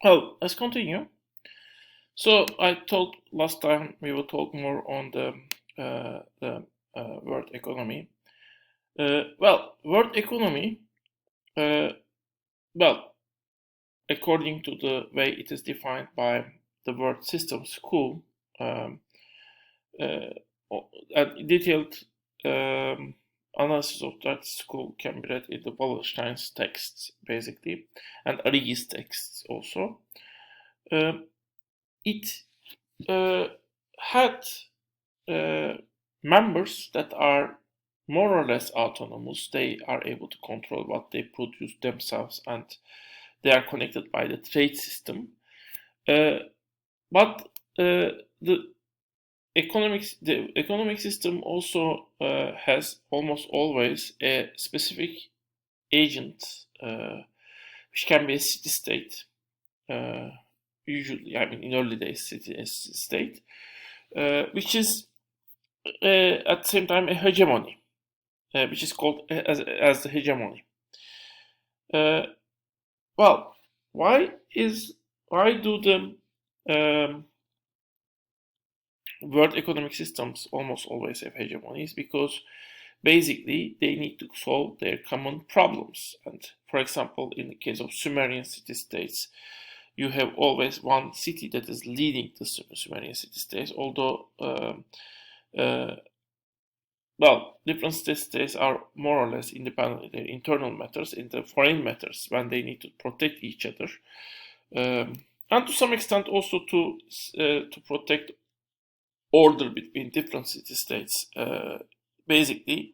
Well, let's continue. So I told last time we will talk more on the world economy. World economy. Uh, well, according to the way it is defined by the World System School, um, uh, a detailed um, analysis of that school can be read in the Wallerstein's texts, basically, and Arigi's texts also. Um it had uh, members that are more or less autonomous. They are able to control what they produce themselves, and they are connected by the trade system. Uh, but the economic system also has almost always a specific agent, which can be a city state. Uh, Usually, I mean, in early days, city state, which is at the same time a hegemony, which is called as the hegemony. Uh, well, why is why do the world economic systems almost always have hegemonies? Because basically they need to solve their common problems. And for example, in the case of Sumerian city-states, you have always one city that is leading the Sumerian city-states, although uh, well, different states are more or less independent in their internal matters, in the foreign matters, when they need to protect each other, and to some extent also to protect order between different city states. Basically,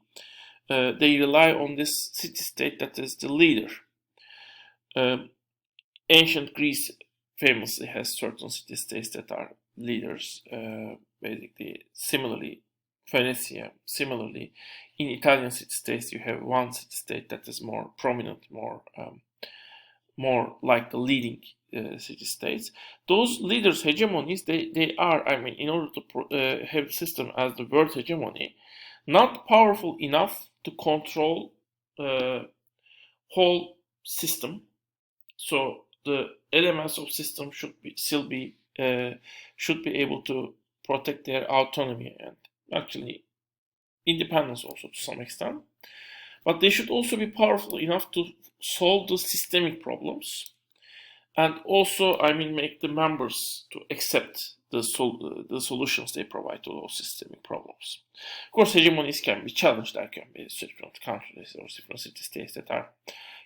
they rely on this city state that is the leader. Um, Ancient Greece famously has certain city states that are leaders. Basically, similarly, Venetia. Similarly, in Italian city states, you have one city state that is more prominent, more like the leading city states. Those leaders' hegemonies, they are, I mean, in order to have the system as the world hegemony, not powerful enough to control whole system. So the elements of system should be able to protect their autonomy and actually independence also to some extent. But they should also be powerful enough to solve the systemic problems and also, I mean, make the members to accept the solutions they provide to those systemic problems. Of course, hegemonies can be challenged. There can be different countries or different city states that are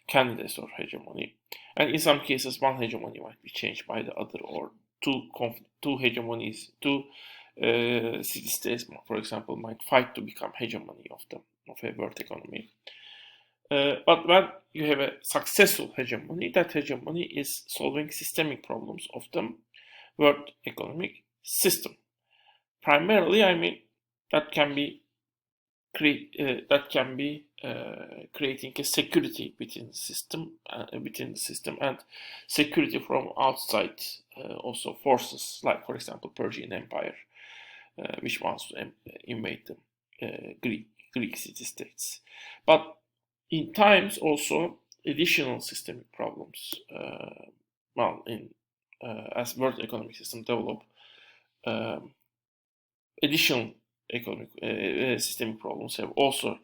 candidates for hegemony, and in some cases, one hegemony might be changed by the other, or two hegemonies, two city states, for example, might fight to become hegemony of a world economy. But when you have a successful hegemony, that hegemony is solving systemic problems of the world economic system. Primarily, I mean, that can be creating a security within the system, and security from outside also forces, like for example, Persian Empire, which wants to invade the Greek city states. But in times also additional systemic problems. Well, in as world economic system develop, um, additional economic systemic problems have also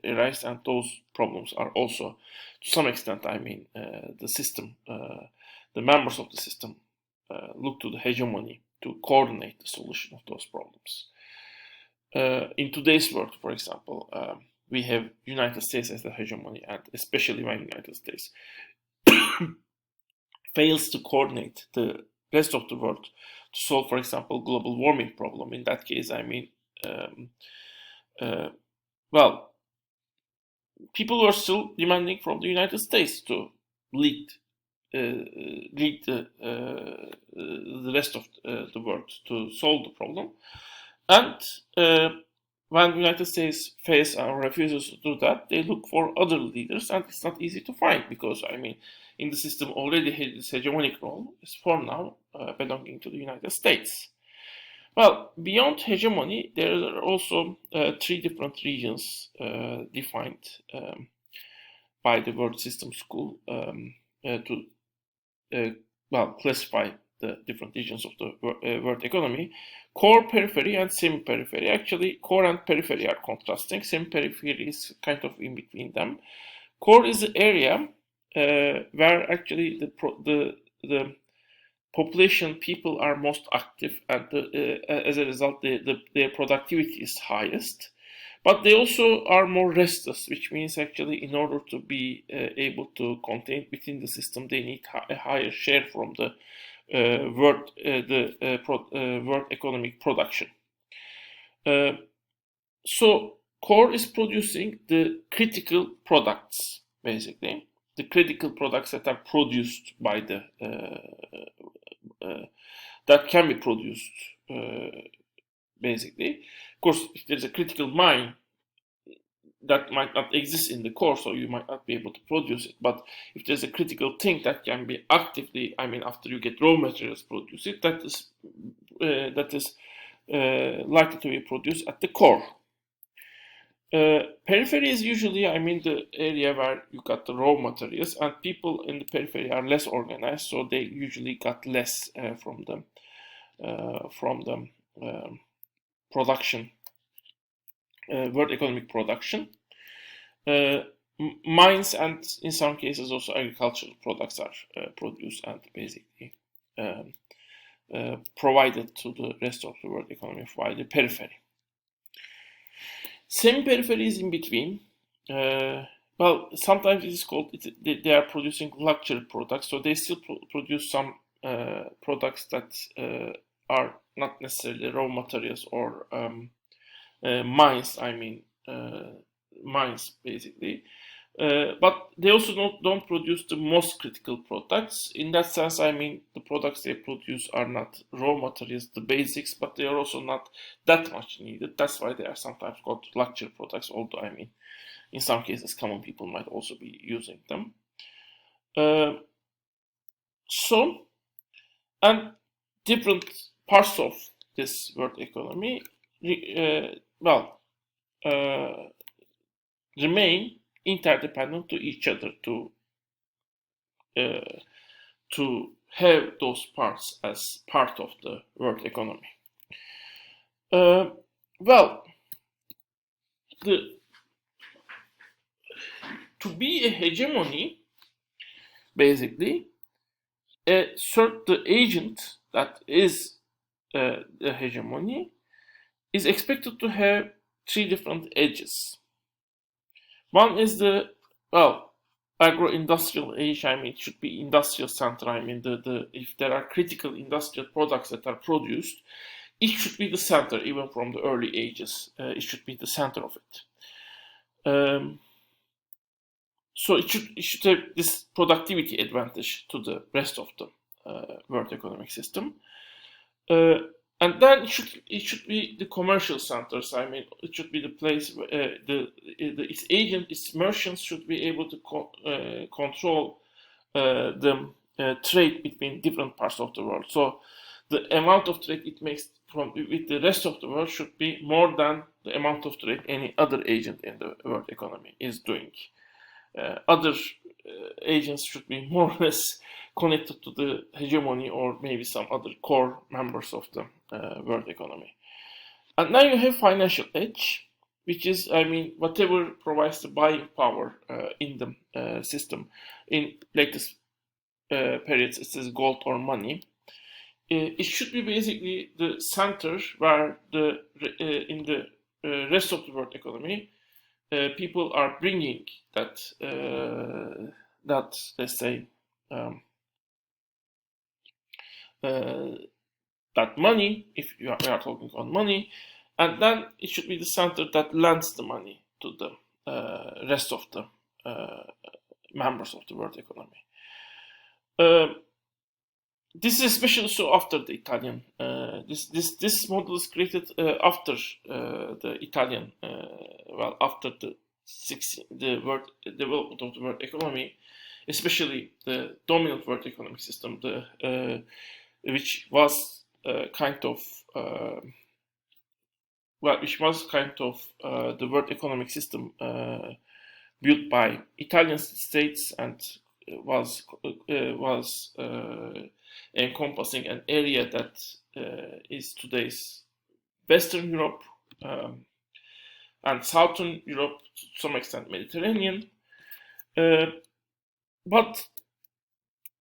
arisen, and those problems are also, to some extent, I mean, the system, the members of the system look to the hegemony to coordinate the solution of those problems. In today's world, for example, we have United States as the hegemony, and especially when United States fails to coordinate the rest of the world to solve, for example, global warming problem. In that case, I mean, um, uh, well, people were still demanding from the United States to lead lead the rest of the world to solve the problem. And when the United States fails or refuses to do that, they look for other leaders, and it's not easy to find because, I mean, in the system already this hegemonic role is for now belonging to the United States. Well, beyond hegemony, there are also three different regions defined by the World System School to classify the different regions of the world economy: core, periphery, and semi-periphery. Actually, core and periphery are contrasting. Semi-periphery is kind of in between them. Core is the area where actually the population, people are most active, and as a result, their productivity is highest. But they also are more restless, which means actually in order to be able to contain within the system, they need a higher share from the world economic production. So core is producing the critical products, basically the critical products that are produced by the that can be produced basically. Of course, if there's a critical mine, that might not exist in the core, so you might not be able to produce it. But if there's a critical thing that can be actively, after you get raw materials, produce it, that is likely to be produced at the core. Periphery is usually, the area where you got the raw materials, and people in the periphery are less organized, so they usually got less from the production, world economic production. Mines and in some cases also agricultural products are produced and basically provided to the rest of the world economy via the periphery. Semi-periphery is in between. Sometimes it is called, they are producing luxury products, so they still produce some products that are not necessarily raw materials or mines, mines basically. But they also don't produce the most critical products. In that sense, the products they produce are not raw materials, the basics, but they are also not that much needed. That's why they are sometimes called luxury products, although, in some cases, common people might also be using them. And different parts of this world economy, remain interdependent to each other to have those parts as part of the world economy. To be a hegemony, basically, the agent that is the hegemony is expected to have three different edges. One is the agro-industrial age. It should be industrial center. If there are critical industrial products that are produced, it should be the center, even from the early ages. It should be the center of it. So it should have this productivity advantage to the rest of the world economic system. And then it should be the commercial centers. It should be the place where its agent, its merchants should be able to control the trade between different parts of the world. So the amount of trade it makes with the rest of the world should be more than the amount of trade any other agent in the world economy is doing. Other agents should be more or less connected to the hegemony, or maybe some other core members of the world economy. And now you have financial edge, which is, whatever provides the buying power in the system. In latest periods, it says gold or money. It should be basically the center where in the rest of the world economy, people are bringing that let's say that money, if we are talking on money, and then it should be the center that lends the money to the rest of the members of the world economy. This is especially so after the Italian. This model is created after the Italian. After the development of the world economy, especially the dominant world economic system, which was kind of the world economic system built by Italian states and was encompassing an area that is today's Western Europe and Southern Europe, to some extent Mediterranean. But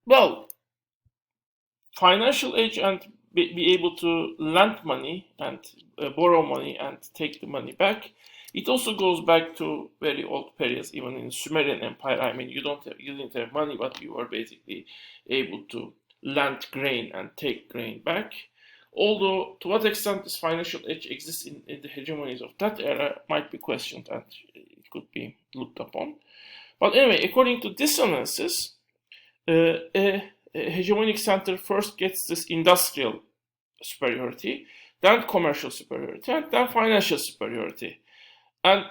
well, financial aid and be able to lend money and borrow money and take the money back. It also goes back to very old periods, even in Sumerian Empire. I mean, you didn't have money, but you were basically able to lend grain and take grain back. Although, to what extent this financial edge exists in the hegemonies of that era might be questioned and it could be looked upon. But anyway, according to this analysis, a hegemonic center first gets this industrial superiority, then commercial superiority, and then financial superiority. And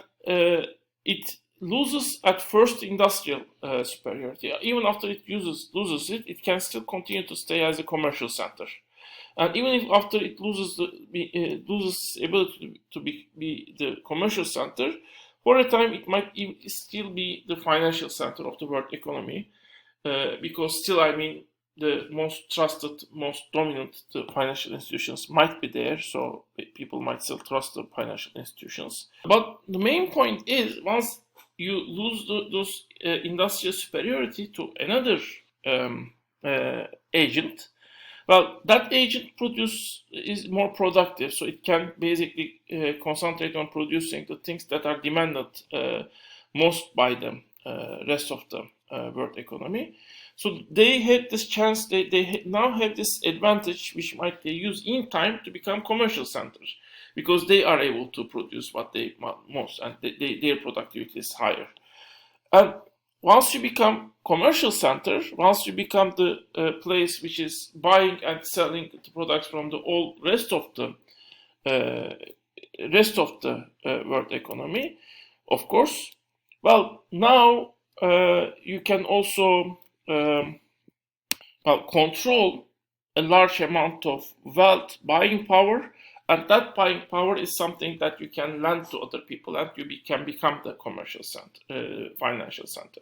it loses at first industrial superiority. Even after it loses it, it can still continue to stay as a commercial center. And even if after it loses loses ability to be the commercial center, for a time it might still be the financial center of the world economy, because still, I mean, the most trusted, most dominant financial institutions might be there, so people might still trust the financial institutions. But the main point is, once you lose those industrial superiority to another agent, well, that agent is more productive, so it can basically concentrate on producing the things that are demanded most by the rest of the world economy. So they had this chance, they now have this advantage, which might they use in time to become commercial centers, because they are able to produce what they want most, and their productivity is higher. And once you become commercial center, once you become the place which is buying and selling the products from the whole rest of the world economy, of course, well, now you can also control a large amount of wealth, buying power, and that buying power is something that you can lend to other people, and you can become the commercial center, financial center.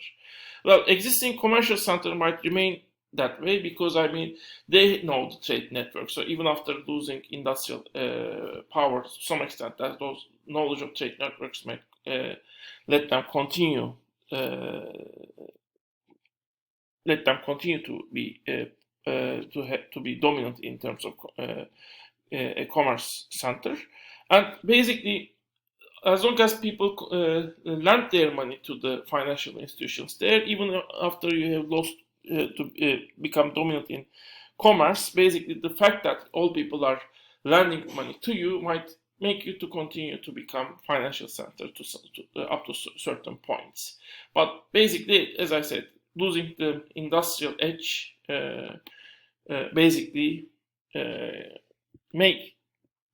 Well, existing commercial center might remain that way because, I mean, they know the trade network. So even after losing industrial power to some extent, that those knowledge of trade networks might let them continue to be to be dominant in terms of a commerce center. And basically, as long as people lend their money to the financial institutions there, even after you have lost to become dominant in commerce, basically the fact that all people are lending money to you might make you to continue to become financial center up to certain points. But basically, as I said, losing the industrial edge basically make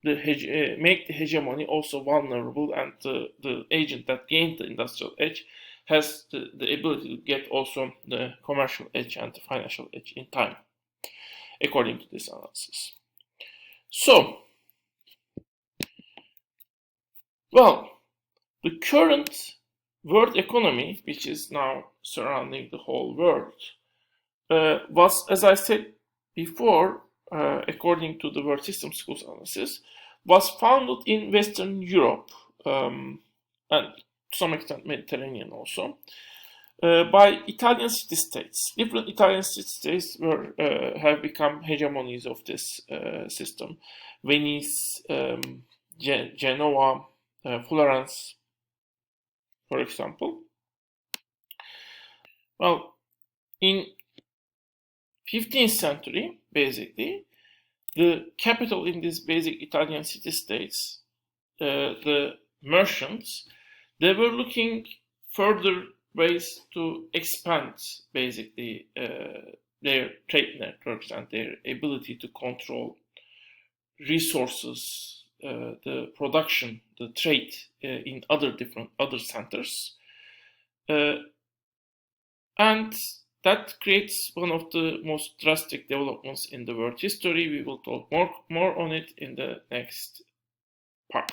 the hegemony also vulnerable, and the agent that gained the industrial edge has the ability to get also the commercial edge and the financial edge in time, according to this analysis. So, well, the current world economy, which is now surrounding the whole world, was, as I said before, according to the World System Schools analysis, was founded in Western Europe and to some extent Mediterranean also, by Italian city-states. Different Italian city-states have become hegemonies of this system. Venice, Genoa, Florence, for example. Well, in 15th century, basically, the capital in these basic Italian city-states, the merchants, they were looking further ways to expand, basically, their trade networks and their ability to control resources, the production, the trade in other centers. And that creates one of the most drastic developments in the world history. We will talk more on it in the next part.